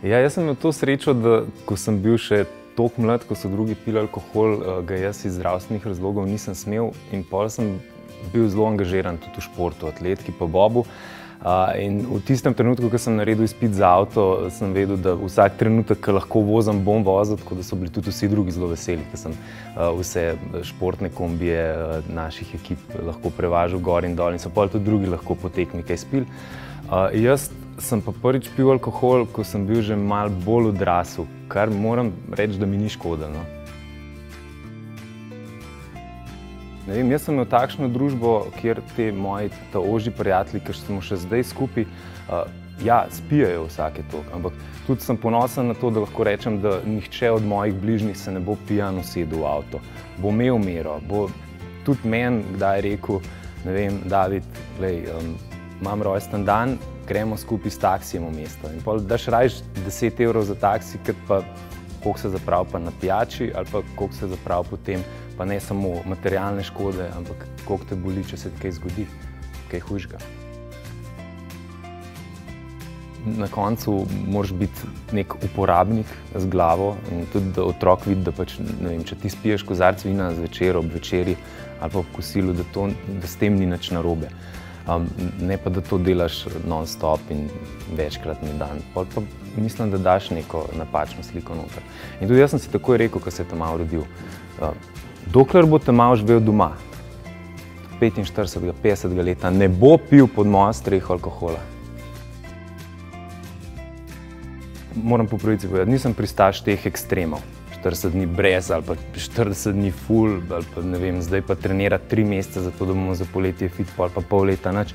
Ja, jaz sem imel to srečo, da ko sem bil še toliko mlad, ko so drugi pili alkohol, ga jaz iz zdravstvenih razlogov nisem smel in pol sem bil zelo angažiran tudi v športu, atletiki pa bobu. In v tistem trenutku, ko sem naredil izpit za avto, sem vedel, da vsak trenutek, ko lahko vozim, bom vozil, tako da so bili tudi vsi drugi zelo veseli, da sem vse športne kombije naših ekip lahko prevažal gor in dol in so pol tudi drugi lahko po tekmi kaj spili. Jaz sem pa prvič pil alkohol, ko sem bil že malo bolj odrasel, kar moram reči, da mi ni škodilo. Ne vem, jaz sem imel takšno družbo, kjer te moji ožji prijatelji, ki smo še zdaj skupaj, ja, spijejo vsake toliko, ampak tudi sem ponosen na to, da lahko rečem, da nihče od mojih bližnjih se ne bo pijan usedel v avto. Bo imel mero, bo tudi meni kdaj rekel, ne vem, David, glej, imam rojsten dan, gremo skupaj s taksijem v mesto. In pol daš rajš 10 evrov za taksi, kot pa koliko se zapravi pa na pijači ali pa koliko se zapravi potem, pa ne samo materialne škode, ampak koliko te boli, če se ti kaj zgodi, kaj hujšega. Na koncu moraš biti nek uporabnik z glavo in tudi da otrok vidi, da pač, ne vem, če ti spiješ kozarec vina zvečer ob večeri ali pa ob kosilu, da s tem ni nič narobe. Ne pa, da to delaš non-stop in večkrat na dan. Pol pa mislim, da daš neko napačno sliko noter. In tudi jaz sem si takoj rekel, ko se je Tomaž rodil. Dokler bo Tomaž živel doma, 45, 50 leta, ne bo pil pod mojo streho alkohola. Moram po pravici povedati, nisem pristaš teh ekstremov. 40 dni brez ali pa 40 dni full, ali pa ne vem, zdaj pa trenirati 3 mesece za to, da bomo za poletje fit, ali pa pol leta nič.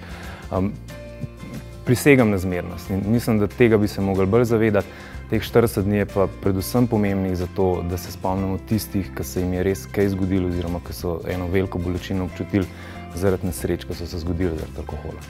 Prisegam na zmernost in mislim, da tega bi se mogli bolj zavedati. Teh 40 dni je pa predvsem pomembnih za to, da se spomnimo tistih, ki se jim je res kaj zgodilo oziroma ki so eno veliko bolečino občutili zaradi nesreč, ki so se zgodili zaradi alkohola.